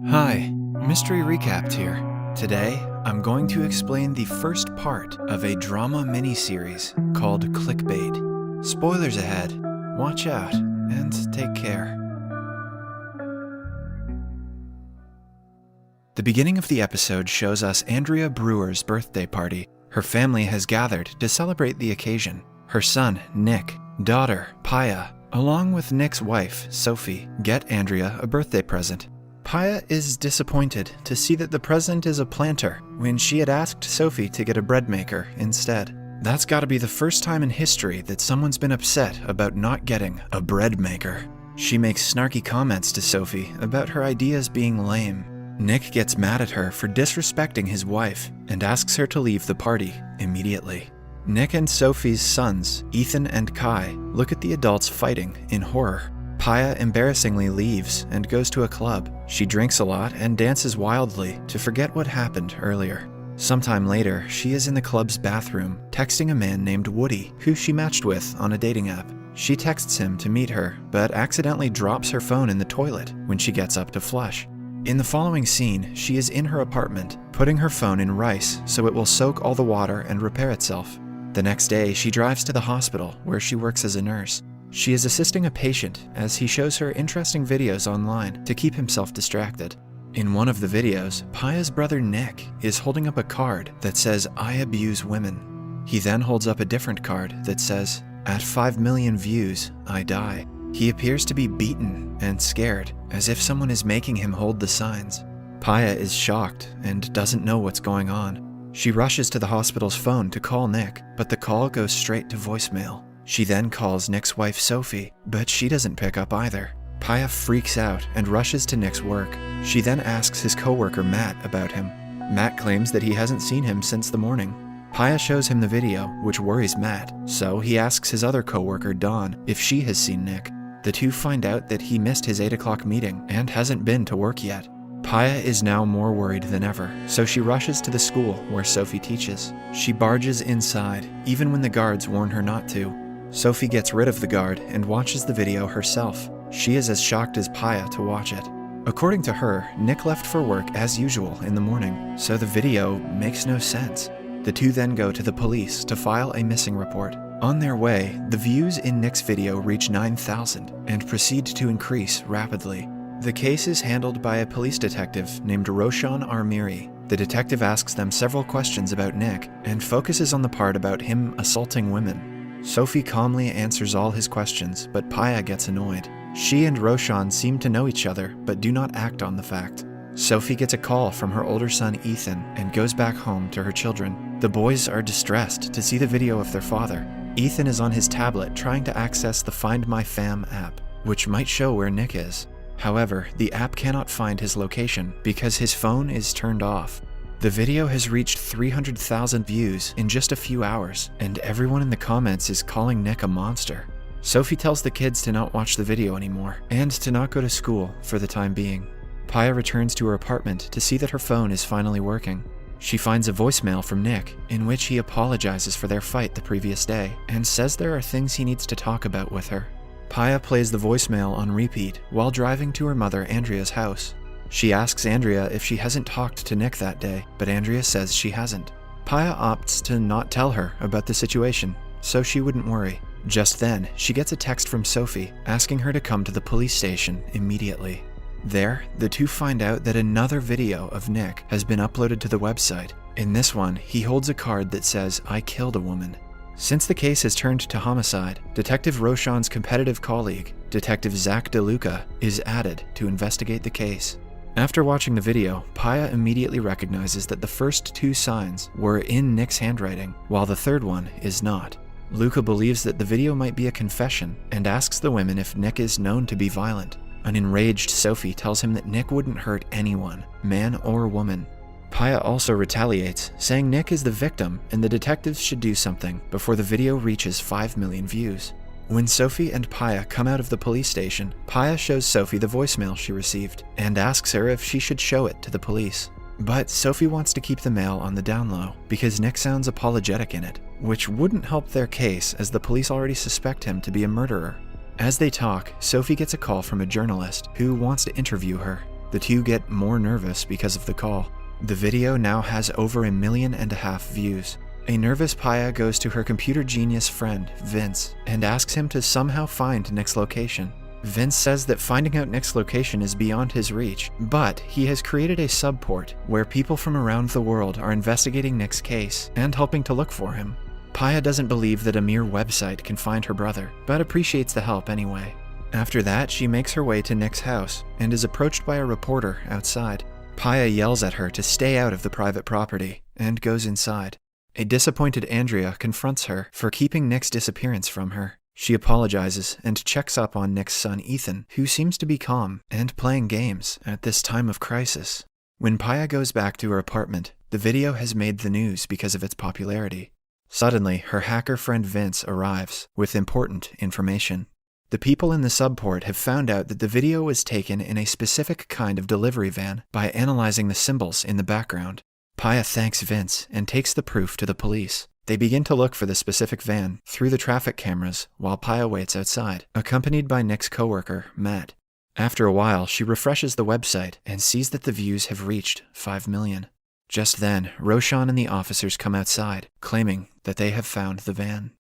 Hi, Mystery Recapped here. Today, I'm going to explain the first part of a drama miniseries called Clickbait. Spoilers ahead. Watch out and take care. The beginning of the episode shows us Andrea Brewer's birthday party. Her family has gathered to celebrate the occasion. Her son, Nick, daughter, Paya, along with Nick's wife, Sophie, get Andrea a birthday present. Paya is disappointed to see that the present is a planter when she had asked Sophie to get a bread maker instead. That's gotta be the first time in history that someone's been upset about not getting a bread maker. She makes snarky comments to Sophie about her ideas being lame. Nick gets mad at her for disrespecting his wife and asks her to leave the party immediately. Nick and Sophie's sons, Ethan and Kai, look at the adults fighting in horror. Paya embarrassingly leaves and goes to a club. She drinks a lot and dances wildly to forget what happened earlier. Sometime later, she is in the club's bathroom, texting a man named Woody, who she matched with on a dating app. She texts him to meet her, but accidentally drops her phone in the toilet when she gets up to flush. In the following scene, she is in her apartment, putting her phone in rice so it will soak all the water and repair itself. The next day, she drives to the hospital where she works as a nurse. She is assisting a patient as he shows her interesting videos online to keep himself distracted. In one of the videos, Paya's brother Nick is holding up a card that says, "I abuse women." He then holds up a different card that says, "At 5 million views, I die." He appears to be beaten and scared, as if someone is making him hold the signs. Paya is shocked and doesn't know what's going on. She rushes to the hospital's phone to call Nick, but the call goes straight to voicemail. She then calls Nick's wife Sophie, but she doesn't pick up either. Paya freaks out and rushes to Nick's work. She then asks his coworker Matt about him. Matt claims that he hasn't seen him since the morning. Paya shows him the video, which worries Matt, so he asks his other coworker Dawn if she has seen Nick. The two find out that he missed his 8 o'clock meeting and hasn't been to work yet. Paya is now more worried than ever, so she rushes to the school where Sophie teaches. She barges inside, even when the guards warn her not to. Sophie gets rid of the guard and watches the video herself. She is as shocked as Paya to watch it. According to her, Nick left for work as usual in the morning, so the video makes no sense. The two then go to the police to file a missing report. On their way, the views in Nick's video reach 9,000 and proceed to increase rapidly. The case is handled by a police detective named Roshan Armiri. The detective asks them several questions about Nick and focuses on the part about him assaulting women. Sophie calmly answers all his questions, but Paya gets annoyed. She and Roshan seem to know each other, but do not act on the fact. Sophie gets a call from her older son Ethan and goes back home to her children. The boys are distressed to see the video of their father. Ethan is on his tablet trying to access the Find My Fam app, which might show where Nick is. However, the app cannot find his location because his phone is turned off. The video has reached 300,000 views in just a few hours, and everyone in the comments is calling Nick a monster. Sophie tells the kids to not watch the video anymore, and to not go to school for the time being. Paya returns to her apartment to see that her phone is finally working. She finds a voicemail from Nick, in which he apologizes for their fight the previous day, and says there are things he needs to talk about with her. Paya plays the voicemail on repeat while driving to her mother Andrea's house. She asks Andrea if she hasn't talked to Nick that day, but Andrea says she hasn't. Paya opts to not tell her about the situation, so she wouldn't worry. Just then, she gets a text from Sophie asking her to come to the police station immediately. There, the two find out that another video of Nick has been uploaded to the website. In this one, he holds a card that says, "I killed a woman." Since the case has turned to homicide, Detective Roshan's competitive colleague, Detective Zach DeLuca, is added to investigate the case. After watching the video, Paya immediately recognizes that the first two signs were in Nick's handwriting, while the third one is not. Luca believes that the video might be a confession and asks the women if Nick is known to be violent. An enraged Sophie tells him that Nick wouldn't hurt anyone, man or woman. Paya also retaliates, saying Nick is the victim and the detectives should do something before the video reaches 5 million views. When Sophie and Paya come out of the police station, Paya shows Sophie the voicemail she received and asks her if she should show it to the police. But Sophie wants to keep the mail on the down low because Nick sounds apologetic in it, which wouldn't help their case as the police already suspect him to be a murderer. As they talk, Sophie gets a call from a journalist who wants to interview her. The two get more nervous because of the call. The video now has over 1.5 million views. A nervous Paya goes to her computer genius friend, Vince, and asks him to somehow find Nick's location. Vince says that finding out Nick's location is beyond his reach, but he has created a subport where people from around the world are investigating Nick's case and helping to look for him. Paya doesn't believe that a mere website can find her brother, but appreciates the help anyway. After that, she makes her way to Nick's house and is approached by a reporter outside. Paya yells at her to stay out of the private property and goes inside. A disappointed Andrea confronts her for keeping Nick's disappearance from her. She apologizes and checks up on Nick's son Ethan, who seems to be calm and playing games at this time of crisis. When Paya goes back to her apartment, the video has made the news because of its popularity. Suddenly, her hacker friend Vince arrives with important information. The people in the subport have found out that the video was taken in a specific kind of delivery van by analyzing the symbols in the background. Paya thanks Vince and takes the proof to the police. They begin to look for the specific van through the traffic cameras while Paya waits outside, accompanied by Nick's coworker, Matt. After a while, she refreshes the website and sees that the views have reached 5 million. Just then, Roshan and the officers come outside, claiming that they have found the van.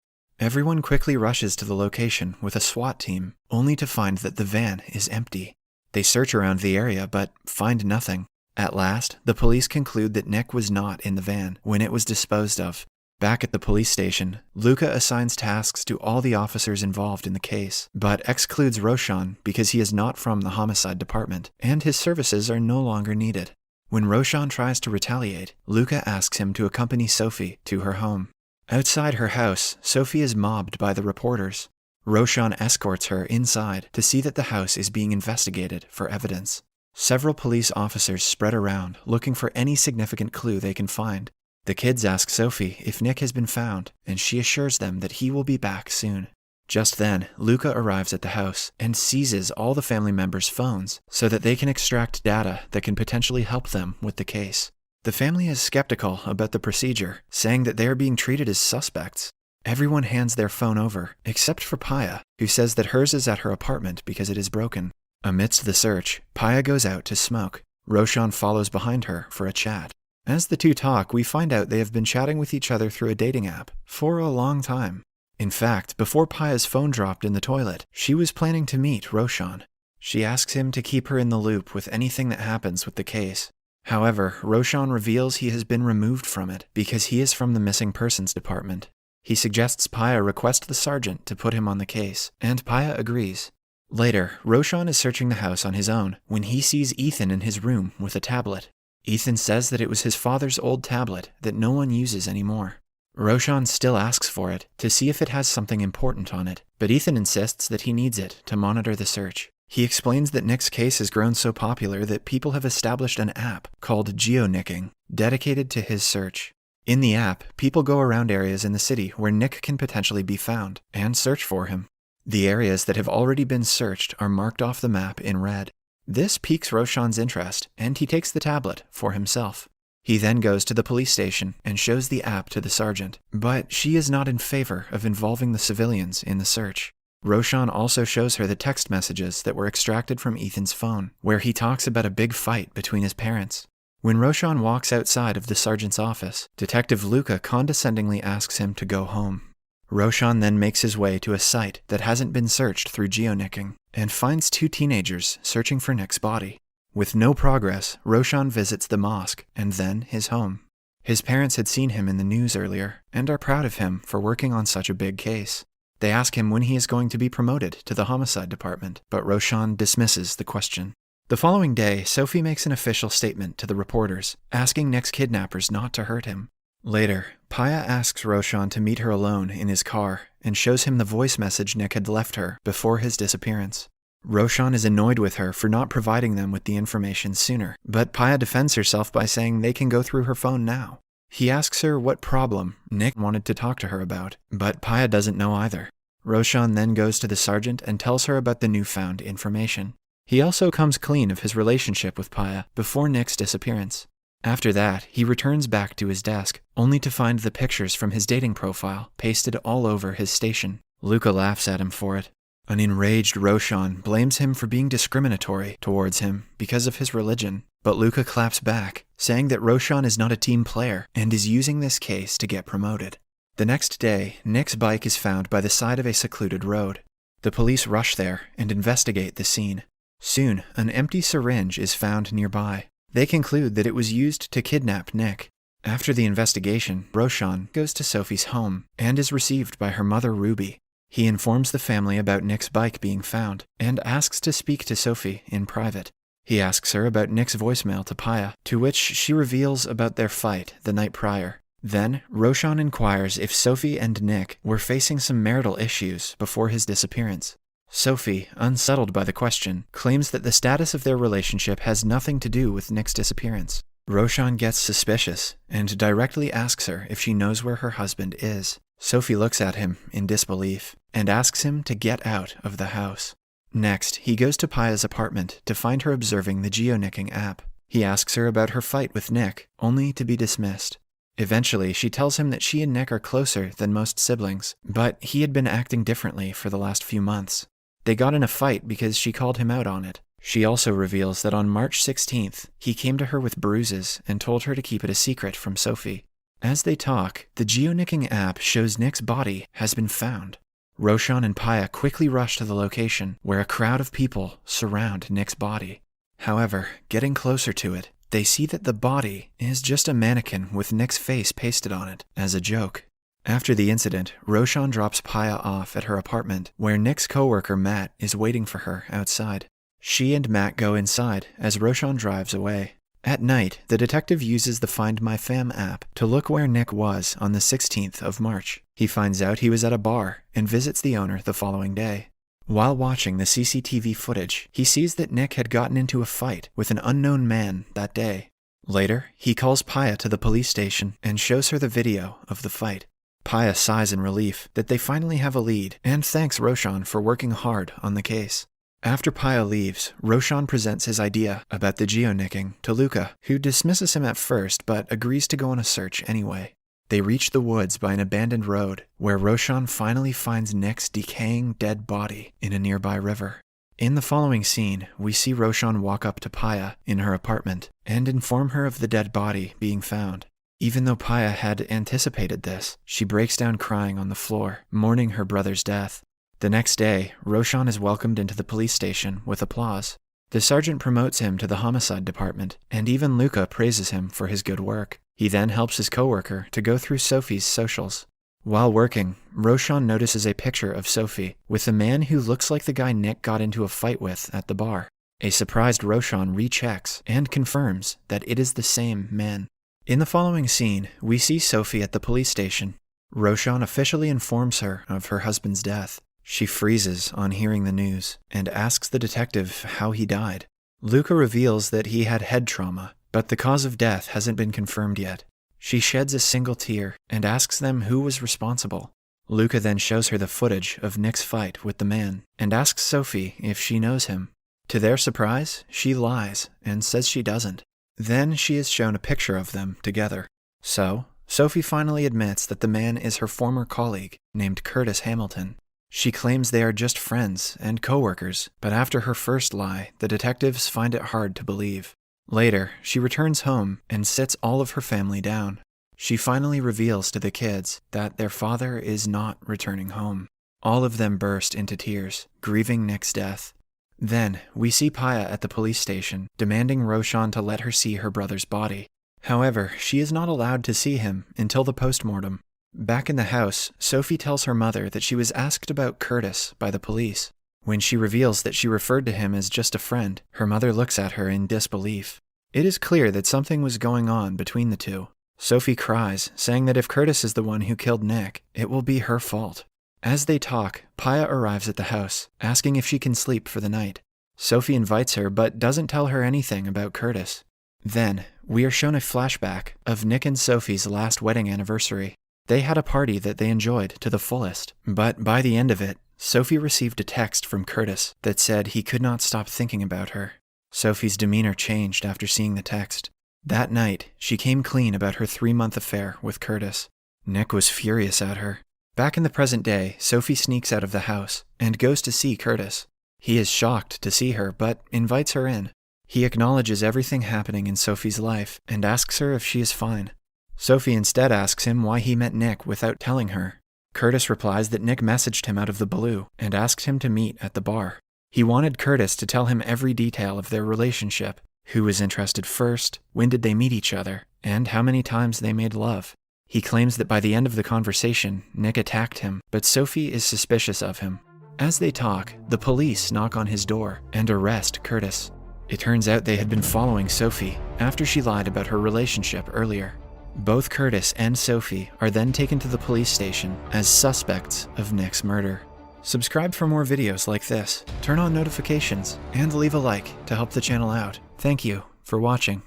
Everyone quickly rushes to the location with a SWAT team, only to find that the van is empty. They search around the area but find nothing. At last, the police conclude that Nick was not in the van when it was disposed of. Back at the police station, Luca assigns tasks to all the officers involved in the case, but excludes Roshan because he is not from the homicide department, and his services are no longer needed. When Roshan tries to retaliate, Luca asks him to accompany Sophie to her home. Outside her house, Sophie is mobbed by the reporters. Roshan escorts her inside to see that the house is being investigated for evidence. Several police officers spread around, looking for any significant clue they can find. The kids ask Sophie if Nick has been found, and she assures them that he will be back soon. Just then, Luca arrives at the house and seizes all the family members' phones so that they can extract data that can potentially help them with the case. The family is skeptical about the procedure, saying that they are being treated as suspects. Everyone hands their phone over, except for Paya, who says that hers is at her apartment because it is broken. Amidst the search, Paya goes out to smoke. Roshan follows behind her for a chat. As the two talk, we find out they have been chatting with each other through a dating app for a long time. In fact, before Paya's phone dropped in the toilet, she was planning to meet Roshan. She asks him to keep her in the loop with anything that happens with the case. However, Roshan reveals he has been removed from it because he is from the missing persons department. He suggests Paya request the sergeant to put him on the case, and Paya agrees. Later, Roshan is searching the house on his own when he sees Ethan in his room with a tablet. Ethan says that it was his father's old tablet that no one uses anymore. Roshan still asks for it to see if it has something important on it, but Ethan insists that he needs it to monitor the search. He explains that Nick's case has grown so popular that people have established an app called GeoNicking, dedicated to his search. In the app, people go around areas in the city where Nick can potentially be found and search for him. The areas that have already been searched are marked off the map in red. This piques Roshan's interest, and he takes the tablet for himself. He then goes to the police station and shows the app to the sergeant, but she is not in favor of involving the civilians in the search. Roshan also shows her the text messages that were extracted from Ethan's phone, where he talks about a big fight between his parents. When Roshan walks outside of the sergeant's office, Detective Luca condescendingly asks him to go home. Roshan then makes his way to a site that hasn't been searched through GeoNicking and finds two teenagers searching for Nick's body. With no progress, Roshan visits the mosque and then his home. His parents had seen him in the news earlier and are proud of him for working on such a big case. They ask him when he is going to be promoted to the homicide department, but Roshan dismisses the question. The following day, Sophie makes an official statement to the reporters, asking Nick's kidnappers not to hurt him. Later, Paya asks Roshan to meet her alone in his car and shows him the voice message Nick had left her before his disappearance. Roshan is annoyed with her for not providing them with the information sooner, but Paya defends herself by saying they can go through her phone now. He asks her what problem Nick wanted to talk to her about, but Paya doesn't know either. Roshan then goes to the sergeant and tells her about the newfound information. He also comes clean of his relationship with Paya before Nick's disappearance. After that, he returns back to his desk, only to find the pictures from his dating profile pasted all over his station. Luca laughs at him for it. An enraged Roshan blames him for being discriminatory towards him because of his religion, but Luca claps back, saying that Roshan is not a team player and is using this case to get promoted. The next day, Nick's bike is found by the side of a secluded road. The police rush there and investigate the scene. Soon, an empty syringe is found nearby. They conclude that it was used to kidnap Nick. After the investigation, Roshan goes to Sophie's home and is received by her mother, Ruby. He informs the family about Nick's bike being found and asks to speak to Sophie in private. He asks her about Nick's voicemail to Paya, to which she reveals about their fight the night prior. Then, Roshan inquires if Sophie and Nick were facing some marital issues before his disappearance. Sophie, unsettled by the question, claims that the status of their relationship has nothing to do with Nick's disappearance. Roshan gets suspicious and directly asks her if she knows where her husband is. Sophie looks at him in disbelief and asks him to get out of the house. Next, he goes to Paya's apartment to find her observing the geonicking app. He asks her about her fight with Nick, only to be dismissed. Eventually, she tells him that she and Nick are closer than most siblings, but he had been acting differently for the last few months. They got in a fight because she called him out on it. She also reveals that on March 16th, he came to her with bruises and told her to keep it a secret from Sophie. As they talk, the geonicking app shows Nick's body has been found. Roshan and Paya quickly rush to the location, where a crowd of people surround Nick's body. However, getting closer to it, they see that the body is just a mannequin with Nick's face pasted on it, as a joke. After the incident, Roshan drops Paya off at her apartment, where Nick's coworker Matt is waiting for her outside. She and Matt go inside as Roshan drives away. At night, the detective uses the Find My Fam app to look where Nick was on the 16th of March. He finds out he was at a bar and visits the owner the following day. While watching the CCTV footage, he sees that Nick had gotten into a fight with an unknown man that day. Later, he calls Paya to the police station and shows her the video of the fight. Paya sighs in relief that they finally have a lead and thanks Roshan for working hard on the case. After Paya leaves, Roshan presents his idea about the geonicking to Luca, who dismisses him at first but agrees to go on a search anyway. They reach the woods by an abandoned road, where Roshan finally finds Nick's decaying dead body in a nearby river. In the following scene, we see Roshan walk up to Paya in her apartment and inform her of the dead body being found. Even though Paya had anticipated this, she breaks down crying on the floor, mourning her brother's death. The next day, Roshan is welcomed into the police station with applause. The sergeant promotes him to the homicide department, and even Luca praises him for his good work. He then helps his coworker to go through Sophie's socials. While working, Roshan notices a picture of Sophie with a man who looks like the guy Nick got into a fight with at the bar. A surprised Roshan rechecks and confirms that it is the same man. In the following scene, we see Sophie at the police station. Roshan officially informs her of her husband's death. She freezes on hearing the news and asks the detective how he died. Luca reveals that he had head trauma, but the cause of death hasn't been confirmed yet. She sheds a single tear and asks them who was responsible. Luca then shows her the footage of Nick's fight with the man and asks Sophie if she knows him. To their surprise, she lies and says she doesn't. Then she is shown a picture of them together. So, Sophie finally admits that the man is her former colleague named Curtis Hamilton. She claims they are just friends and co-workers, but after her first lie, the detectives find it hard to believe. Later, she returns home and sits all of her family down. She finally reveals to the kids that their father is not returning home. All of them burst into tears, grieving Nick's death. Then, we see Paya at the police station, demanding Roshan to let her see her brother's body. However, she is not allowed to see him until the postmortem. Back in the house, Sophie tells her mother that she was asked about Curtis by the police. When she reveals that she referred to him as just a friend, her mother looks at her in disbelief. It is clear that something was going on between the two. Sophie cries, saying that if Curtis is the one who killed Nick, it will be her fault. As they talk, Paya arrives at the house, asking if she can sleep for the night. Sophie invites her but doesn't tell her anything about Curtis. Then, we are shown a flashback of Nick and Sophie's last wedding anniversary. They had a party that they enjoyed to the fullest, but by the end of it, Sophie received a text from Curtis that said he could not stop thinking about her. Sophie's demeanor changed after seeing the text. That night, she came clean about her 3-month affair with Curtis. Nick was furious at her. Back in the present day, Sophie sneaks out of the house and goes to see Curtis. He is shocked to see her, but invites her in. He acknowledges everything happening in Sophie's life and asks her if she is fine. Sophie instead asks him why he met Nick without telling her. Curtis replies that Nick messaged him out of the blue and asked him to meet at the bar. He wanted Curtis to tell him every detail of their relationship: who was interested first, when did they meet each other, and how many times they made love. He claims that by the end of the conversation, Nick attacked him, but Sophie is suspicious of him. As they talk, the police knock on his door and arrest Curtis. It turns out they had been following Sophie after she lied about her relationship earlier. Both Curtis and Sophie are then taken to the police station as suspects of Nick's murder. Subscribe for more videos like this, turn on notifications, and leave a like to help the channel out. Thank you for watching.